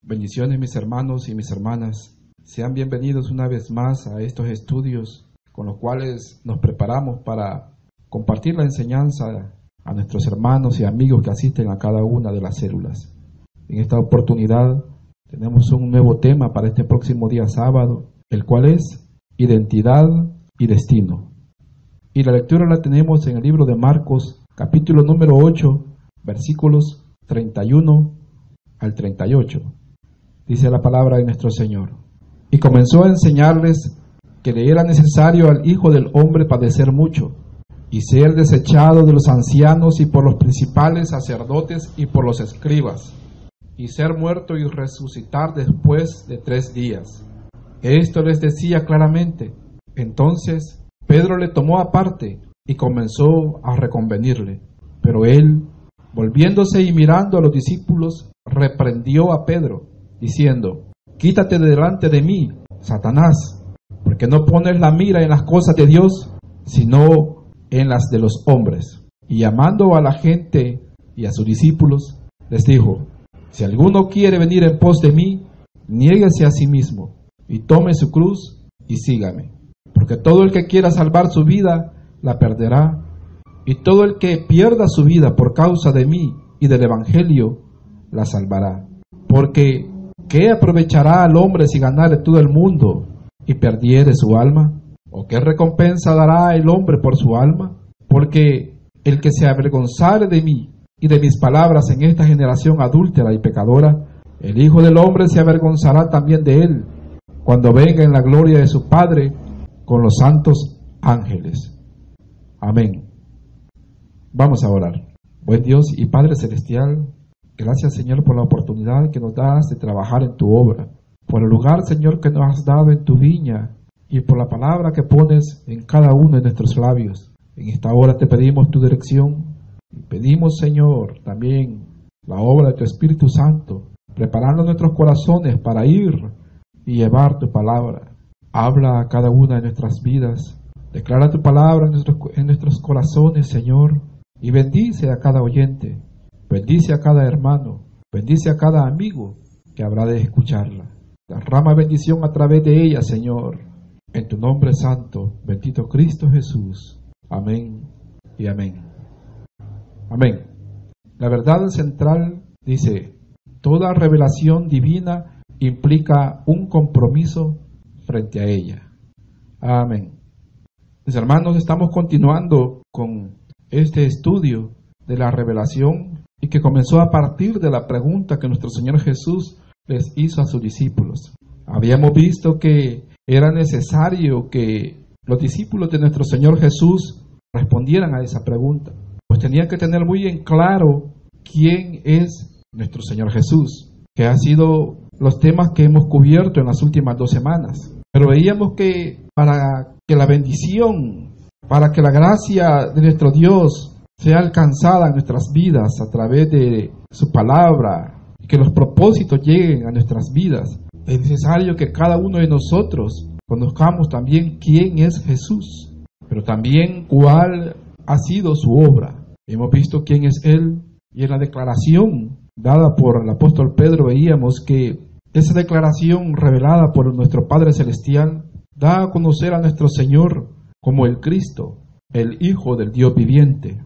Bendiciones, mis hermanos y mis hermanas. Sean bienvenidos una vez más a estos estudios con los cuales nos preparamos para compartir la enseñanza a nuestros hermanos y amigos que asisten a cada una de las células. En esta oportunidad tenemos un nuevo tema para este próximo día sábado, el cual es identidad y destino. Y la lectura la tenemos en el libro de Marcos, capítulo número 8, versículos 31 al 38. Dice la palabra de nuestro Señor. Y comenzó a enseñarles que le era necesario al Hijo del Hombre padecer mucho, y ser desechado de los ancianos y por los principales sacerdotes y por los escribas, y ser muerto y resucitar después de 3 días. Esto les decía claramente. Entonces Pedro le tomó aparte y comenzó a reconvenirle. Pero él, volviéndose y mirando a los discípulos, reprendió a Pedro, diciendo: Quítate de delante de mí, Satanás, porque no pones la mira en las cosas de Dios, sino en las de los hombres. Y llamando a la gente y a sus discípulos, les dijo: Si alguno quiere venir en pos de mí, niéguese a sí mismo, y tome su cruz y sígame. Porque todo el que quiera salvar su vida, la perderá, y todo el que pierda su vida por causa de mí y del Evangelio, la salvará. Porque ¿qué aprovechará al hombre si ganare todo el mundo y perdiere su alma? ¿O qué recompensa dará el hombre por su alma? Porque el que se avergonzare de mí y de mis palabras en esta generación adúltera y pecadora, el Hijo del Hombre se avergonzará también de él, cuando venga en la gloria de su Padre con los santos ángeles. Amén. Vamos a orar. Buen Dios y Padre Celestial, gracias, Señor, por la oportunidad que nos das de trabajar en tu obra, por el lugar, Señor, que nos has dado en tu viña y por la palabra que pones en cada uno de nuestros labios. En esta hora te pedimos tu dirección y pedimos, Señor, también la obra de tu Espíritu Santo, preparando nuestros corazones para ir y llevar tu palabra. Habla a cada una de nuestras vidas, declara tu palabra en nuestros corazones, Señor, y bendice a cada oyente. Bendice a cada hermano, bendice a cada amigo que habrá de escucharla. Derrama bendición a través de ella, Señor. En tu nombre santo, bendito Cristo Jesús. Amén y amén. Amén. La verdad central dice: toda revelación divina implica un compromiso frente a ella. Amén. Mis hermanos, estamos continuando con este estudio de la revelación y que comenzó a partir de la pregunta que nuestro Señor Jesús les hizo a sus discípulos. Habíamos visto que era necesario que los discípulos de nuestro Señor Jesús respondieran a esa pregunta, pues tenían que tener muy en claro quién es nuestro Señor Jesús, que ha sido los temas que hemos cubierto en las últimas 2 semanas. Pero veíamos que para que la bendición, para que la gracia de nuestro Dios sea alcanzada en nuestras vidas a través de su palabra, y que los propósitos lleguen a nuestras vidas, es necesario que cada uno de nosotros conozcamos también quién es Jesús, pero también cuál ha sido su obra. Hemos visto quién es Él, y en la declaración dada por el apóstol Pedro veíamos que esa declaración revelada por nuestro Padre Celestial da a conocer a nuestro Señor como el Cristo, el Hijo del Dios viviente.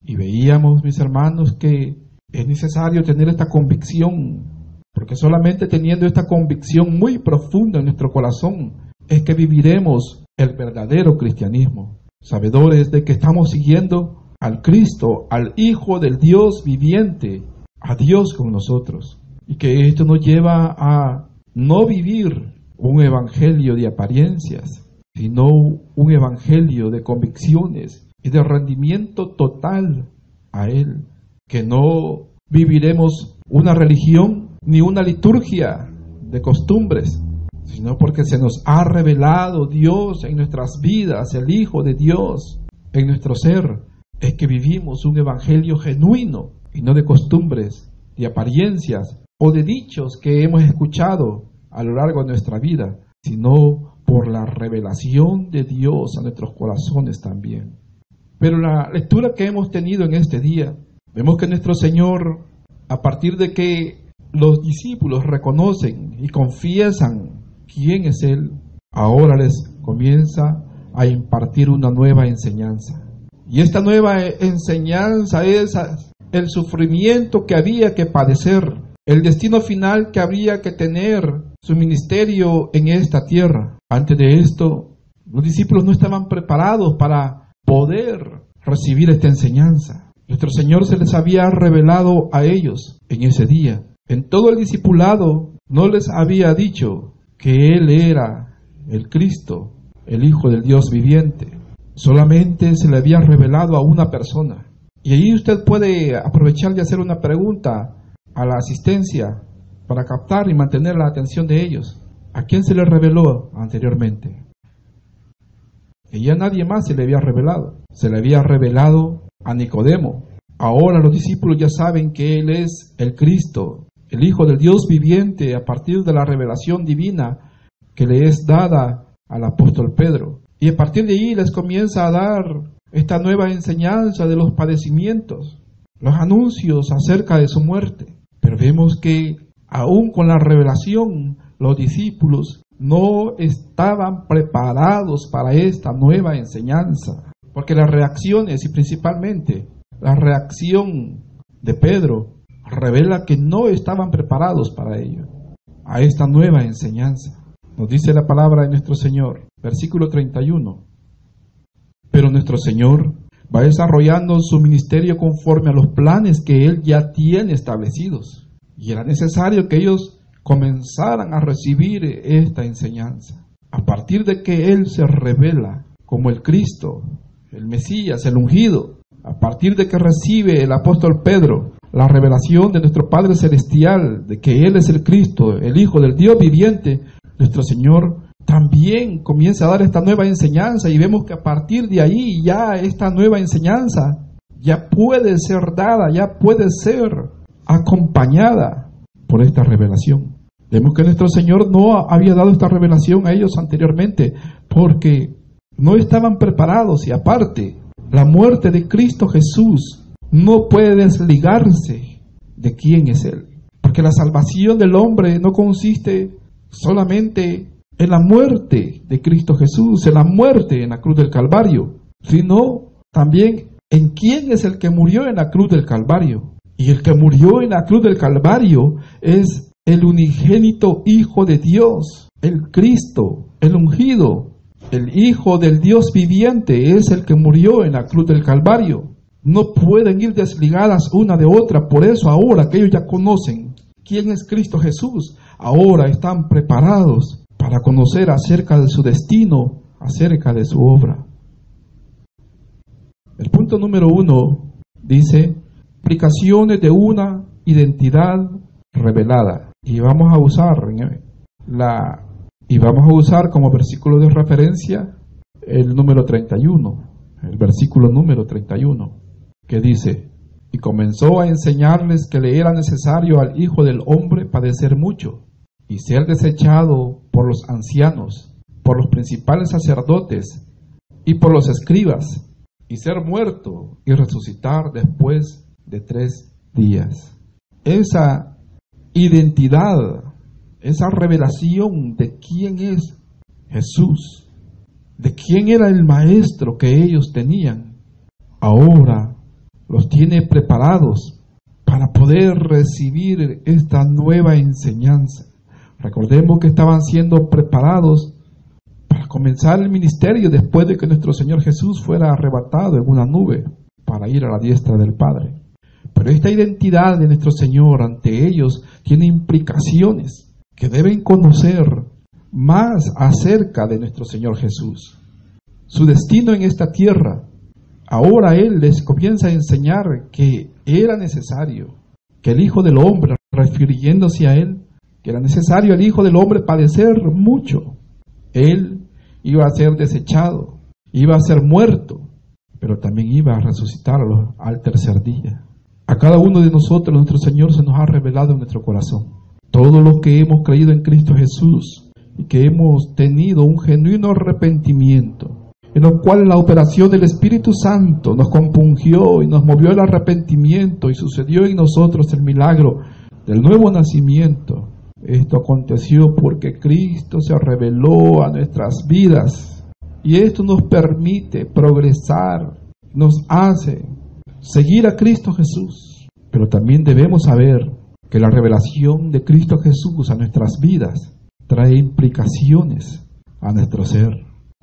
Y veíamos, mis hermanos, que es necesario tener esta convicción, porque solamente teniendo esta convicción muy profunda en nuestro corazón es que viviremos el verdadero cristianismo, sabedores de que estamos siguiendo al Cristo, al Hijo del Dios viviente, a Dios con nosotros, y que esto nos lleva a no vivir un evangelio de apariencias, sino un evangelio de convicciones y de rendimiento total a Él, que no viviremos una religión ni una liturgia de costumbres, sino porque se nos ha revelado Dios en nuestras vidas, el Hijo de Dios en nuestro ser, es que vivimos un evangelio genuino y no de costumbres, de apariencias o de dichos que hemos escuchado a lo largo de nuestra vida, sino por la revelación de Dios a nuestros corazones también. Pero la lectura que hemos tenido en este día, vemos que nuestro Señor, a partir de que los discípulos reconocen y confiesan quién es Él, ahora les comienza a impartir una nueva enseñanza. Y esta nueva enseñanza es el sufrimiento que había que padecer, el destino final que habría que tener su ministerio en esta tierra. Antes de esto, los discípulos no estaban preparados para poder recibir esta enseñanza. Nuestro Señor se les había revelado a ellos en ese día. En todo el discipulado no les había dicho que Él era el Cristo, el Hijo del Dios viviente. Solamente se le había revelado a una persona. Y ahí usted puede aprovechar de hacer una pregunta a la asistencia para captar y mantener la atención de ellos. ¿A quién se le reveló anteriormente? Y a nadie más se le había revelado. Se le había revelado a Nicodemo. Ahora los discípulos ya saben que Él es el Cristo, el Hijo del Dios viviente, a partir de la revelación divina que le es dada al apóstol Pedro. Y a partir de ahí les comienza a dar esta nueva enseñanza de los padecimientos, los anuncios acerca de su muerte. Pero vemos que aún con la revelación, los discípulos no estaban preparados para esta nueva enseñanza. Porque las reacciones, y principalmente la reacción de Pedro, revela que no estaban preparados para ello, a esta nueva enseñanza. Nos dice la palabra de nuestro Señor, versículo 31. Pero nuestro Señor va desarrollando su ministerio conforme a los planes que Él ya tiene establecidos. Y era necesario que ellos comenzaran a recibir esta enseñanza. A partir de que Él se revela como el Cristo, el Mesías, el ungido, a partir de que recibe el apóstol Pedro la revelación de nuestro Padre Celestial, de que Él es el Cristo, el Hijo del Dios viviente, nuestro Señor también comienza a dar esta nueva enseñanza, y vemos que a partir de ahí ya esta nueva enseñanza ya puede ser dada, ya puede ser acompañada por esta revelación. Vemos que nuestro Señor no había dado esta revelación a ellos anteriormente porque no estaban preparados, y aparte la muerte de Cristo Jesús no puede desligarse de quién es Él, porque la salvación del hombre no consiste solamente en la muerte de Cristo Jesús, en la muerte en la cruz del Calvario, sino también en quién es el que murió en la cruz del Calvario. Y el que murió en la cruz del Calvario es el unigénito Hijo de Dios, el Cristo, el ungido, el Hijo del Dios viviente, es el que murió en la cruz del Calvario. No pueden ir desligadas una de otra. Por eso ahora que ellos ya conocen quién es Cristo Jesús, ahora están preparados para conocer acerca de su destino, acerca de su obra. El punto número 1 dice: aplicaciones de una identidad revelada. Y vamos a usar como versículo de referencia el número 31, el versículo número 31, que dice: y comenzó a enseñarles que le era necesario al Hijo del Hombre padecer mucho, y ser desechado por los ancianos, por los principales sacerdotes y por los escribas, y ser muerto y resucitar después de 3 días. Esa identidad, esa revelación de quién es Jesús, de quién era el maestro que ellos tenían, ahora los tiene preparados para poder recibir esta nueva enseñanza. Recordemos que estaban siendo preparados para comenzar el ministerio después de que nuestro Señor Jesús fuera arrebatado en una nube para ir a la diestra del Padre. Pero esta identidad de nuestro Señor ante ellos tiene implicaciones que deben conocer más acerca de nuestro Señor Jesús. Su destino en esta tierra. Ahora Él les comienza a enseñar que era necesario que el Hijo del Hombre, refiriéndose a Él, que era necesario el Hijo del Hombre padecer mucho. Él iba a ser desechado, iba a ser muerto, pero también iba a resucitar al tercer día. A cada uno de nosotros nuestro Señor se nos ha revelado en nuestro corazón. Todos los que hemos creído en Cristo Jesús y que hemos tenido un genuino arrepentimiento, en lo cual la operación del Espíritu Santo nos compungió y nos movió al arrepentimiento, y sucedió en nosotros el milagro del nuevo nacimiento. Esto aconteció porque Cristo se reveló a nuestras vidas y esto nos permite progresar, nos hace seguir a Cristo Jesús. Pero también debemos saber que la revelación de Cristo Jesús a nuestras vidas trae implicaciones a nuestro ser.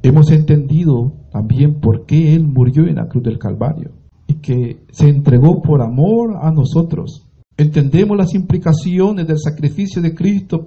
Hemos entendido también por qué Él murió en la cruz del Calvario y que se entregó por amor a nosotros. Entendemos las implicaciones del sacrificio de Cristo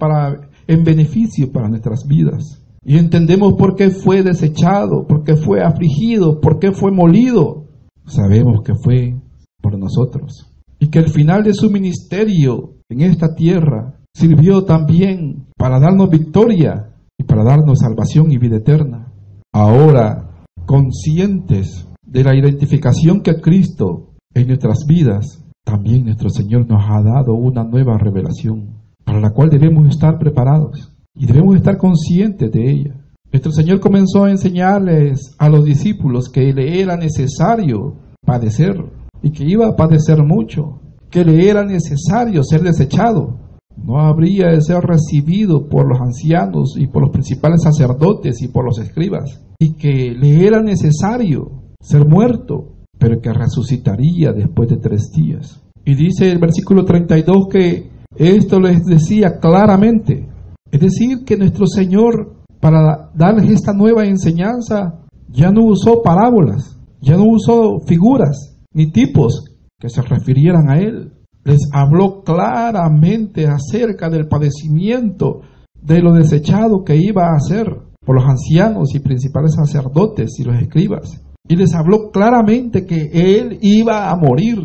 en beneficio para nuestras vidas. Y entendemos por qué fue desechado, por qué fue afligido, por qué fue molido. Sabemos que fue por nosotros. Y que el final de su ministerio en esta tierra sirvió también para darnos victoria y para darnos salvación y vida eterna. Ahora, conscientes de la identificación que Cristo en nuestras vidas, también nuestro Señor nos ha dado una nueva revelación, para la cual debemos estar preparados y debemos estar conscientes de ella. Nuestro Señor comenzó a enseñarles a los discípulos que le era necesario padecer y que iba a padecer mucho, que le era necesario ser desechado. No habría de ser recibido por los ancianos y por los principales sacerdotes y por los escribas, y que le era necesario ser muerto, pero que resucitaría después de 3 días. Y dice el versículo 32 que esto les decía claramente. Es decir, que nuestro Señor, para darles esta nueva enseñanza, ya no usó parábolas, ya no usó figuras ni tipos que se refirieran a Él. Les habló claramente acerca del padecimiento, de lo desechado que iba a ser por los ancianos y principales sacerdotes y los escribas. Y les habló claramente que Él iba a morir.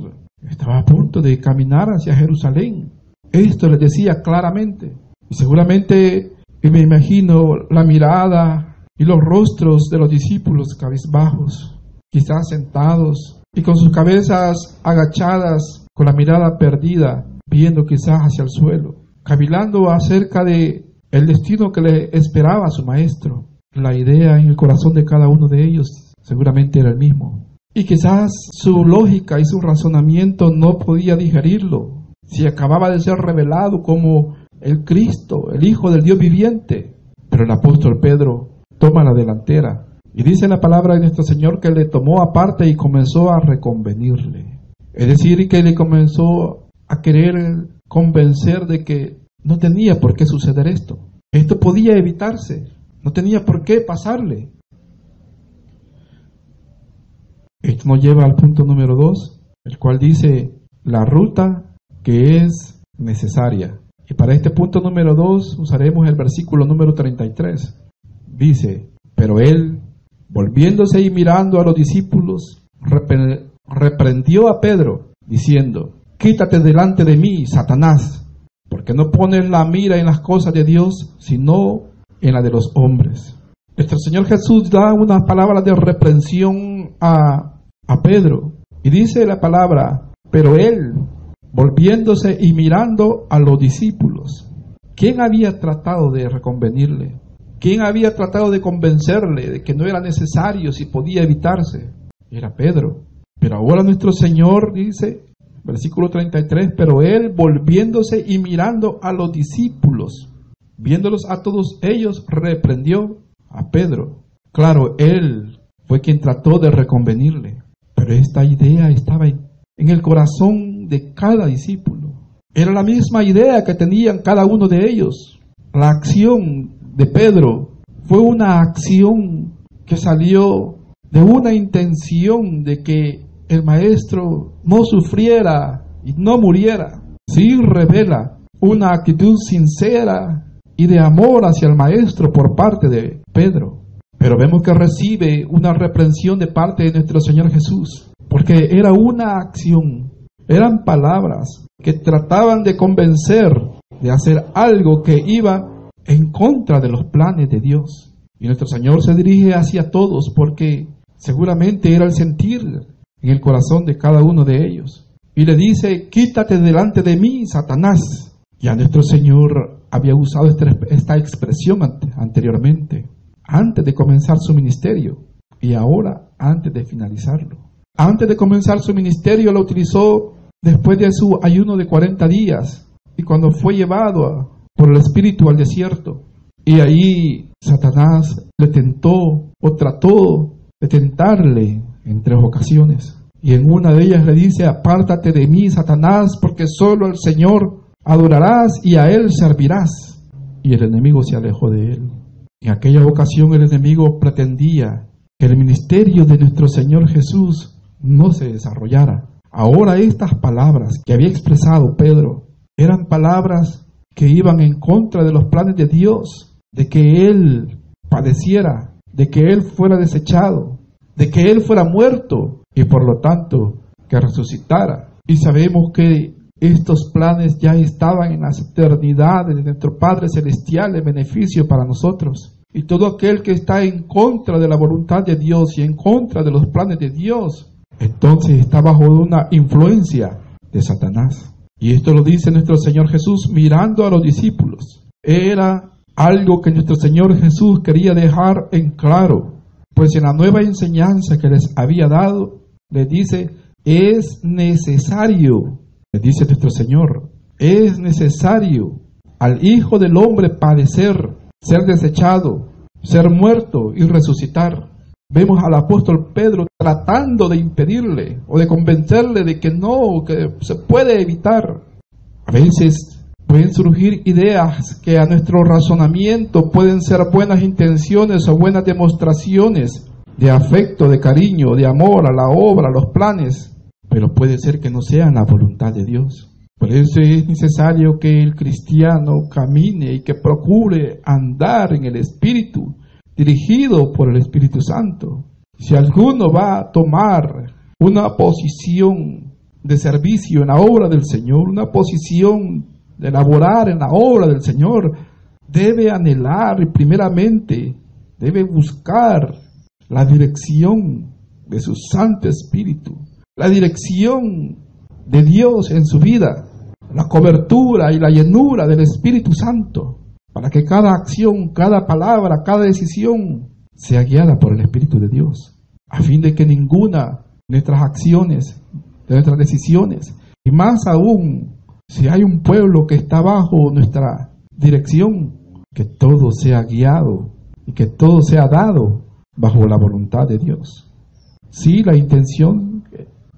Estaba a punto de caminar hacia Jerusalén. Esto les decía claramente. Y seguramente me imagino la mirada y los rostros de los discípulos cabizbajos, quizás sentados y con sus cabezas agachadas, con la mirada perdida, viendo quizás hacia el suelo, cavilando acerca de el destino que le esperaba a su maestro. La idea en el corazón de cada uno de ellos seguramente era el mismo. Y quizás su lógica y su razonamiento no podía digerirlo. Si acababa de ser revelado como el Cristo, el Hijo del Dios viviente. Pero el apóstol Pedro toma la delantera. Y dice la palabra de nuestro Señor que le tomó aparte y comenzó a reconvenirle. Es decir, que le comenzó a querer convencer de que no tenía por qué suceder esto. Esto podía evitarse. No tenía por qué pasarle. Esto nos lleva al punto número 2, el cual dice la ruta que es necesaria. Y para este punto número 2 usaremos el versículo número 33. Dice, pero él, volviéndose y mirando a los discípulos, reprendió a Pedro, diciendo, quítate delante de mí, Satanás, porque no pones la mira en las cosas de Dios, sino en la de los hombres. Nuestro Señor Jesús da unas palabras de reprensión a Pedro, y dice la palabra, pero él, volviéndose y mirando a los discípulos. ¿Quién había tratado de reconvenirle? ¿Quién había tratado de convencerle de que no era necesario si podía evitarse? Era Pedro. Pero ahora nuestro Señor dice, versículo 33, pero él volviéndose y mirando a los discípulos, viéndolos a todos ellos, reprendió a Pedro. Claro, él fue quien trató de reconvenirle, pero esta idea estaba en el corazón de cada discípulo. Era la misma idea que tenían cada uno de ellos. La acción de Pedro fue una acción que salió de una intención de que el maestro no sufriera y no muriera. Sí revela una actitud sincera y de amor hacia el maestro por parte de Pedro. Pero vemos que recibe una reprensión de parte de nuestro Señor Jesús, porque era una acción. Eran palabras que trataban de convencer de hacer algo que iba en contra de los planes de Dios. Y nuestro Señor se dirige hacia todos porque seguramente era el sentir en el corazón de cada uno de ellos. Y le dice, quítate delante de mí, Satanás. Ya nuestro Señor había usado esta expresión anteriormente, antes de comenzar su ministerio y ahora antes de finalizarlo. Antes de comenzar su ministerio lo utilizó después de su ayuno de 40 días y cuando fue llevado por el Espíritu al desierto, y ahí Satanás le tentó o trató de tentarle en 3 ocasiones. Y en una de ellas le dice: apártate de mí, Satanás, porque solo al Señor adorarás y a Él servirás. Y el enemigo se alejó de él. En aquella ocasión el enemigo pretendía que el ministerio de nuestro Señor Jesús no se desarrollara. Ahora estas palabras que había expresado Pedro eran palabras que iban en contra de los planes de Dios, de que Él padeciera, de que Él fuera desechado, de que Él fuera muerto y por lo tanto que resucitara. Y sabemos que estos planes ya estaban en las eternidades de nuestro Padre Celestial en beneficio para nosotros. Y todo aquel que está en contra de la voluntad de Dios y en contra de los planes de Dios, entonces está bajo una influencia de Satanás. Y esto lo dice nuestro Señor Jesús mirando a los discípulos. Era algo que nuestro Señor Jesús quería dejar en claro, pues en la nueva enseñanza que les había dado, les dice: es necesario, les dice nuestro Señor, es necesario al Hijo del Hombre padecer, ser desechado, ser muerto y resucitar. Vemos al apóstol Pedro tratando de impedirle o de convencerle de que no, que se puede evitar. A veces pueden surgir ideas que a nuestro razonamiento pueden ser buenas intenciones o buenas demostraciones de afecto, de cariño, de amor a la obra, a los planes, pero puede ser que no sean la voluntad de Dios. Por eso es necesario que el cristiano camine y que procure andar en el Espíritu, dirigido por el Espíritu Santo. Si alguno va a tomar una posición de servicio en la obra del Señor, una posición de laborar en la obra del Señor, debe anhelar y primeramente debe buscar la dirección de su Santo Espíritu, la dirección de Dios en su vida, la cobertura y la llenura del Espíritu Santo, para que cada acción, cada palabra, cada decisión sea guiada por el Espíritu de Dios, a fin de que ninguna de nuestras acciones, de nuestras decisiones, y más aún si hay un pueblo que está bajo nuestra dirección, que todo sea guiado y que todo sea dado bajo la voluntad de Dios. Sí, la intención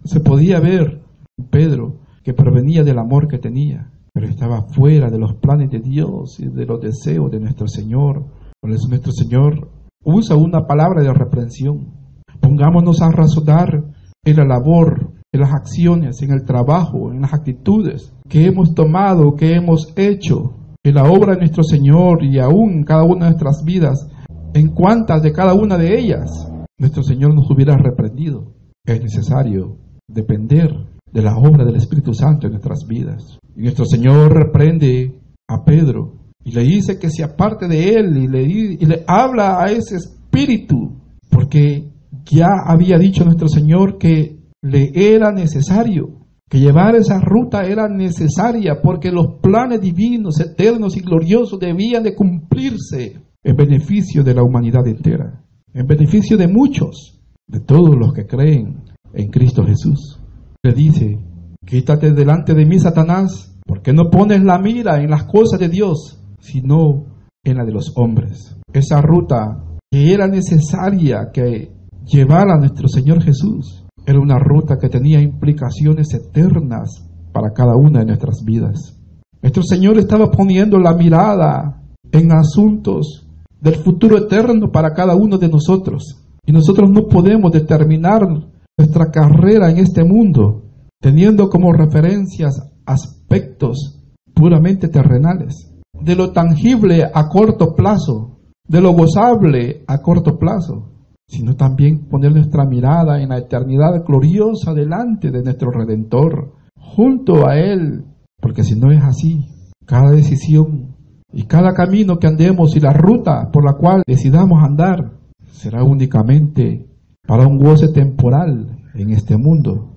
se podía ver en Pedro, que provenía del amor que tenía, pero estaba fuera de los planes de Dios y de los deseos de nuestro Señor. Por eso nuestro Señor usa una palabra de reprensión. Pongámonos a razonar en la labor, en las acciones, en el trabajo, en las actitudes que hemos tomado, que hemos hecho, en la obra de nuestro Señor y aún en cada una de nuestras vidas, en cuántas de cada una de ellas nuestro Señor nos hubiera reprendido. Es necesario depender de la obra del Espíritu Santo en nuestras vidas. Y nuestro Señor reprende a Pedro y le dice que se aparte de él y le habla a ese espíritu, porque ya había dicho nuestro Señor que le era necesario, que llevar esa ruta era necesaria, porque los planes divinos, eternos y gloriosos debían de cumplirse en beneficio de la humanidad entera, en beneficio de muchos, de todos los que creen en Cristo Jesús. Le dice: quítate delante de mí, Satanás, porque no pones la mira en las cosas de Dios, sino en la de los hombres. Esa ruta que era necesaria que llevara a nuestro Señor Jesús era una ruta que tenía implicaciones eternas para cada una de nuestras vidas. Nuestro Señor estaba poniendo la mirada en asuntos del futuro eterno para cada uno de nosotros, y nosotros no podemos determinar nuestra carrera en este mundo teniendo como referencias aspectos puramente terrenales, de lo tangible a corto plazo, de lo gozable a corto plazo, sino también poner nuestra mirada en la eternidad gloriosa delante de nuestro Redentor, junto a Él, porque si no es así, cada decisión y cada camino que andemos y la ruta por la cual decidamos andar será únicamente para un goce temporal en este mundo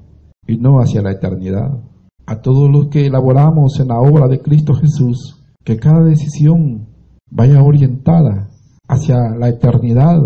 y no hacia la eternidad. A todos los que elaboramos en la obra de Cristo Jesús, que cada decisión vaya orientada hacia la eternidad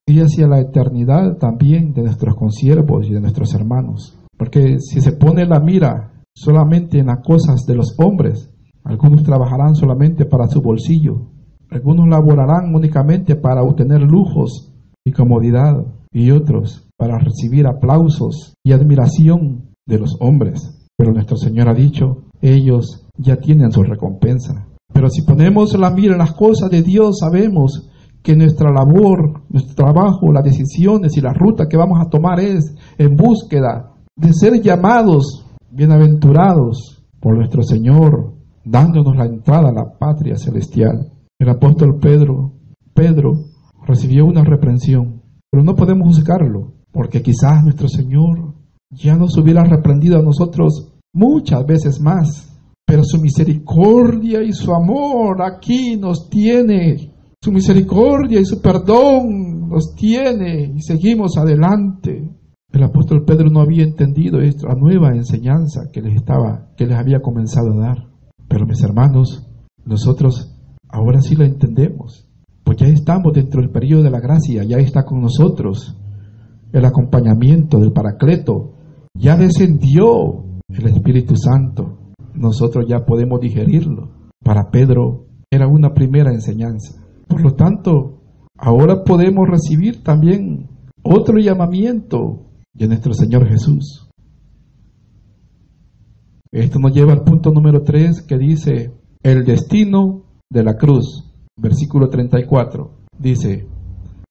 y hacia la eternidad también de nuestros consiervos y de nuestros hermanos. Porque si se pone la mira solamente en las cosas de los hombres, Algunos trabajarán solamente para su bolsillo. Algunos laborarán únicamente para obtener lujos y comodidad, y otros para recibir aplausos y admiración de los hombres. Pero nuestro Señor ha dicho, ellos ya tienen su recompensa. Pero si ponemos la mira en las cosas de Dios, sabemos que nuestra labor, nuestro trabajo, las decisiones y la ruta que vamos a tomar es en búsqueda de ser llamados bienaventurados por nuestro Señor, dándonos la entrada a la patria celestial. El apóstol Pedro recibió una reprensión, pero no podemos juzgarlo, porque quizás nuestro Señor ya nos hubiera reprendido a nosotros muchas veces más, pero su misericordia y su amor aquí nos tiene, su misericordia y su perdón nos tiene y seguimos adelante. El apóstol Pedro no había entendido esta nueva enseñanza que les había comenzado a dar, pero mis hermanos, nosotros ahora sí la entendemos, pues ya estamos dentro del periodo de la gracia, ya está con nosotros el acompañamiento del Paracleto, ya descendió el Espíritu Santo, nosotros ya podemos digerirlo. Para Pedro era una primera enseñanza, por lo tanto, ahora podemos recibir también otro llamamiento de nuestro Señor Jesús. Esto nos lleva al punto número 3 que dice, el destino de la cruz, versículo 34, dice,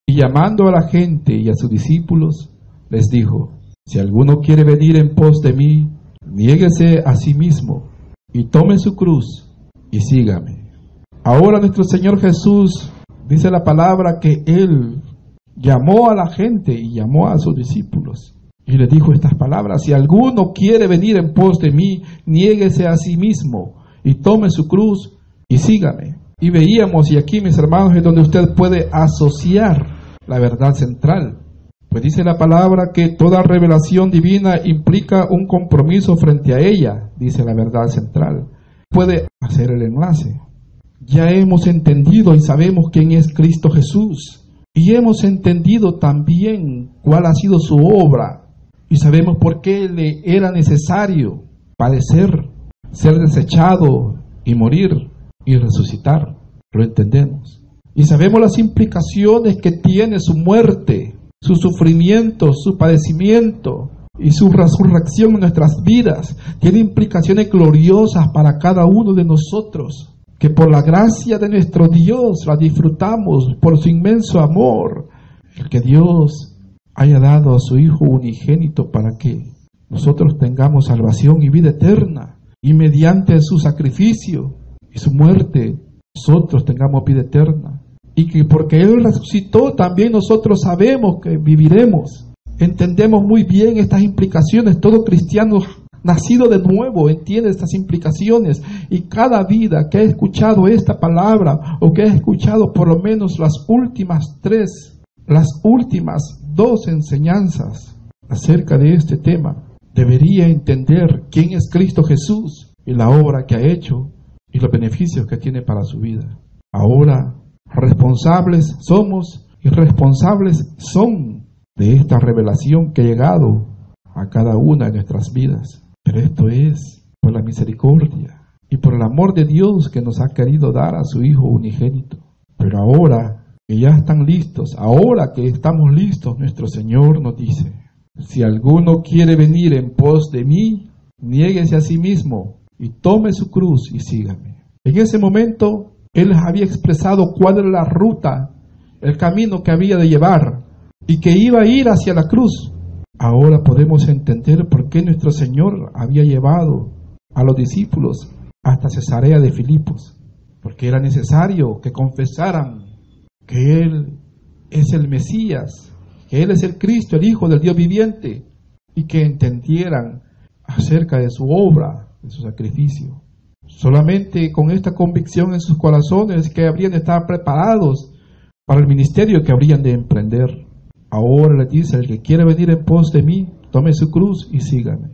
y llamando a la gente y a sus discípulos, les dijo, si alguno quiere venir en pos de mí, niéguese a sí mismo y tome su cruz y sígame. Ahora nuestro Señor Jesús dice la palabra que Él llamó a la gente y llamó a sus discípulos y les dijo estas palabras, si alguno quiere venir en pos de mí, niéguese a sí mismo y tome su cruz y sígame. Y veíamos, y aquí mis hermanos es donde usted puede asociar la verdad central, pues dice la palabra que toda revelación divina implica un compromiso frente a ella, dice la verdad central. Puede hacer el enlace. Ya hemos entendido y sabemos quién es Cristo Jesús, y hemos entendido también cuál ha sido su obra, y sabemos por qué le era necesario padecer, ser desechado y morir y resucitar. Lo entendemos. Y sabemos las implicaciones que tiene su muerte, su sufrimiento, su padecimiento y su resurrección en nuestras vidas. Tiene implicaciones gloriosas para cada uno de nosotros, que por la gracia de nuestro Dios la disfrutamos por su inmenso amor, el que Dios haya dado a su Hijo unigénito para que nosotros tengamos salvación y vida eterna, y mediante su sacrificio y su muerte nosotros tengamos vida eterna, y que porque Él resucitó también nosotros sabemos que viviremos. Entendemos muy bien estas implicaciones. Todo cristiano nacido de nuevo entiende estas implicaciones, y cada vida que ha escuchado esta palabra o que ha escuchado por lo menos las últimas 2 enseñanzas acerca de este tema debería entender quién es Cristo Jesús y la obra que ha hecho y los beneficios que tiene para su vida. Ahora responsables somos y responsables son de esta revelación que ha llegado a cada una de nuestras vidas. Pero esto es por la misericordia y por el amor de Dios que nos ha querido dar a su Hijo unigénito. Pero ahora que ya están listos, ahora que estamos listos, nuestro Señor nos dice, si alguno quiere venir en pos de mí, niéguese a sí mismo y tome su cruz y sígame. En ese momento, Él les había expresado cuál era la ruta, el camino que había de llevar y que iba a ir hacia la cruz. Ahora podemos entender por qué nuestro Señor había llevado a los discípulos hasta Cesarea de Filipos, porque era necesario que confesaran que Él es el Mesías, que Él es el Cristo, el Hijo del Dios viviente, y que entendieran acerca de su obra, de su sacrificio. Solamente con esta convicción en sus corazones que habrían de estar preparados para el ministerio que habrían de emprender. Ahora les dice, el que quiere venir en pos de mí, tome su cruz y sígame.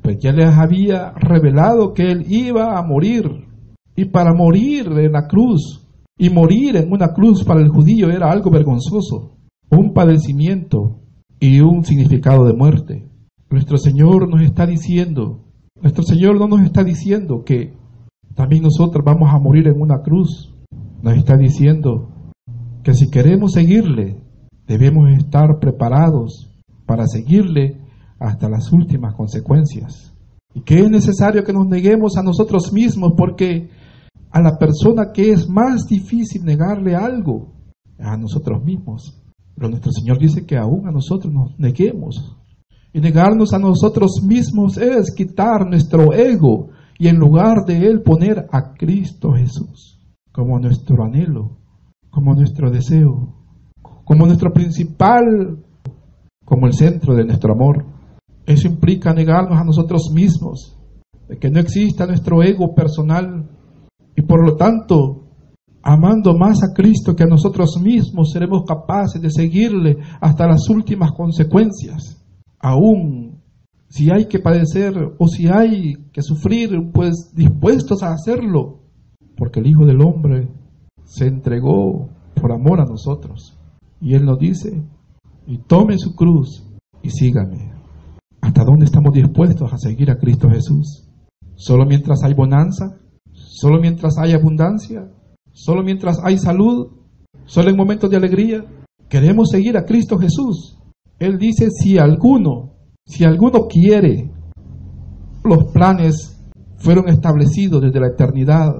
Pues ya les había revelado que Él iba a morir, y para morir en la cruz, y morir en una cruz para el judío era algo vergonzoso, un padecimiento y un significado de muerte. Nuestro Señor nos está diciendo, nuestro Señor no nos está diciendo que también nosotros vamos a morir en una cruz. Nos está diciendo que si queremos seguirle, debemos estar preparados para seguirle hasta las últimas consecuencias. Y que es necesario que nos neguemos a nosotros mismos, porque a la persona que es más difícil negarle algo, a nosotros mismos. Pero nuestro Señor dice que aún a nosotros nos neguemos. Y negarnos a nosotros mismos es quitar nuestro ego y en lugar de él poner a Cristo Jesús como nuestro anhelo, como nuestro deseo, como nuestro principal, como el centro de nuestro amor. Eso implica negarnos a nosotros mismos, de que no exista nuestro ego personal y por lo tanto, amando más a Cristo que a nosotros mismos, seremos capaces de seguirle hasta las últimas consecuencias. Aún si hay que padecer o si hay que sufrir, pues dispuestos a hacerlo, porque el Hijo del Hombre se entregó por amor a nosotros. Y Él nos dice, y tome su cruz y sígame. ¿Hasta dónde estamos dispuestos a seguir a Cristo Jesús? ¿Solo mientras hay bonanza? ¿Solo mientras hay abundancia? ¿Solo mientras hay salud? ¿Solo en momentos de alegría? Queremos seguir a Cristo Jesús. Él dice, si alguno quiere, los planes fueron establecidos desde la eternidad.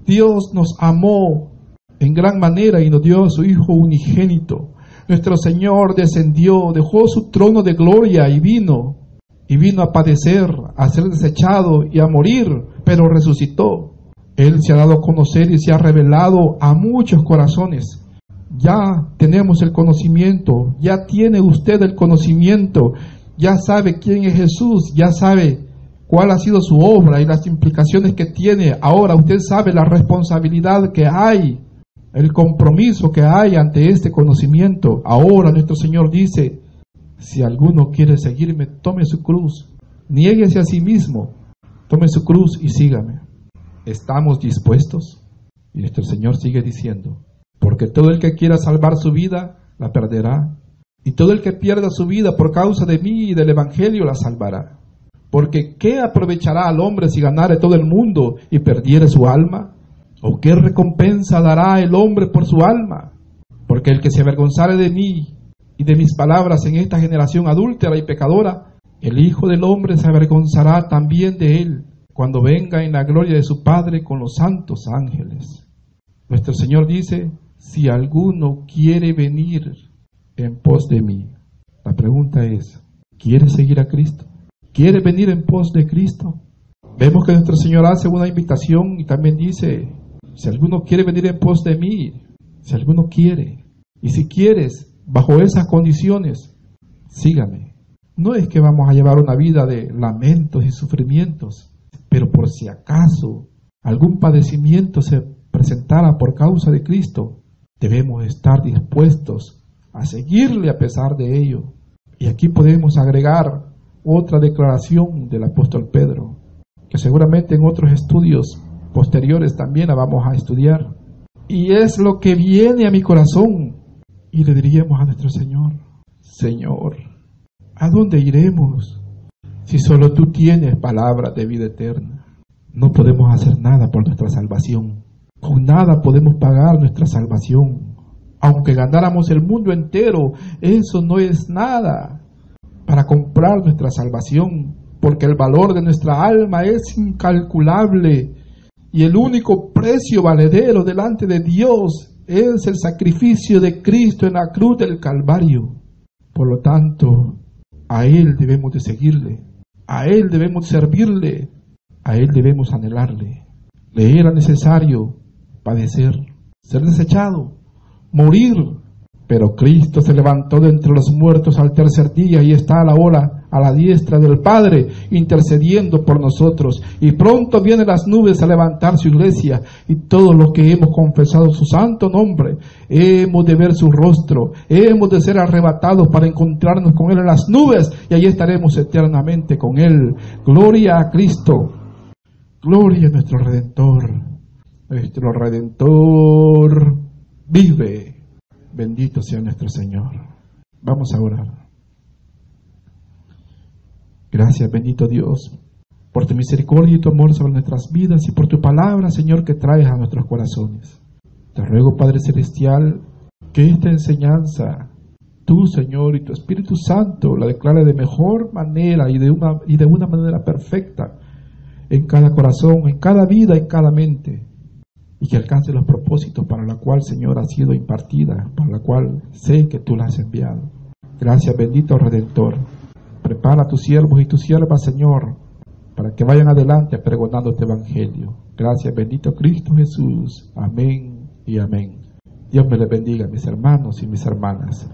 Dios nos amó en gran manera y nos dio a su Hijo unigénito. Nuestro Señor descendió, dejó su trono de gloria y vino a padecer, a ser desechado y a morir, pero resucitó. Él se ha dado a conocer y se ha revelado a muchos corazones. Ya tenemos el conocimiento, ya tiene usted el conocimiento, ya sabe quién es Jesús, ya sabe cuál ha sido su obra y las implicaciones que tiene. Ahora usted sabe la responsabilidad que hay, el compromiso que hay ante este conocimiento. Ahora nuestro Señor dice, si alguno quiere seguirme, tome su cruz, niéguese a sí mismo, tome su cruz y sígame. ¿Estamos dispuestos? Y nuestro Señor sigue diciendo, porque todo el que quiera salvar su vida, la perderá. Y todo el que pierda su vida por causa de mí y del Evangelio, la salvará. Porque ¿qué aprovechará al hombre si ganare todo el mundo y perdiere su alma? ¿O qué recompensa dará el hombre por su alma? Porque el que se avergonzare de mí y de mis palabras en esta generación adúltera y pecadora, el Hijo del Hombre se avergonzará también de él, cuando venga en la gloria de su Padre con los santos ángeles. Nuestro Señor dice, si alguno quiere venir en pos de mí. La pregunta es, ¿quiere seguir a Cristo? ¿Quiere venir en pos de Cristo? Vemos que nuestro Señor hace una invitación y también dice, si alguno quiere venir en pos de mí, si alguno quiere, y si quieres, bajo esas condiciones, sígame. No es que vamos a llevar una vida de lamentos y sufrimientos, pero por si acaso algún padecimiento se presentara por causa de Cristo, debemos estar dispuestos a seguirle a pesar de ello. Y aquí podemos agregar otra declaración del apóstol Pedro, que seguramente en otros estudios posteriores también la vamos a estudiar. Y es lo que viene a mi corazón. Y le diríamos a nuestro Señor, Señor, ¿a dónde iremos si solo tú tienes palabras de vida eterna? No podemos hacer nada por nuestra salvación. Con nada podemos pagar nuestra salvación. Aunque ganáramos el mundo entero, eso no es nada para comprar nuestra salvación, porque el valor de nuestra alma es incalculable y el único precio valedero delante de Dios es el sacrificio de Cristo en la cruz del Calvario. Por lo tanto, a Él debemos de seguirle, a Él debemos servirle, a Él debemos anhelarle. Le era necesario padecer, ser desechado, morir, pero Cristo se levantó de entre los muertos al tercer día y está ahora a la diestra del Padre intercediendo por nosotros, y pronto vienen las nubes a levantar su iglesia, y todos los que hemos confesado su santo nombre hemos de ver su rostro, hemos de ser arrebatados para encontrarnos con Él en las nubes, y allí estaremos eternamente con Él. Gloria a Cristo, gloria a nuestro Redentor. Nuestro Redentor vive. Bendito sea nuestro Señor. Vamos a orar. Gracias, bendito Dios, por tu misericordia y tu amor sobre nuestras vidas y por tu palabra, Señor, que traes a nuestros corazones. Te ruego, Padre Celestial, que esta enseñanza, tú, Señor, y tu Espíritu Santo la declare de mejor manera y de una manera perfecta en cada corazón, en cada vida, en cada mente, y que alcance los propósitos para la cual, Señor, ha sido impartida, para la cual sé que tú la has enviado. Gracias, bendito Redentor. Prepara a tus siervos y tus siervas, Señor, para que vayan adelante pregonando este evangelio. Gracias, bendito Cristo Jesús. Amén y amén. Dios me les bendiga, mis hermanos y mis hermanas.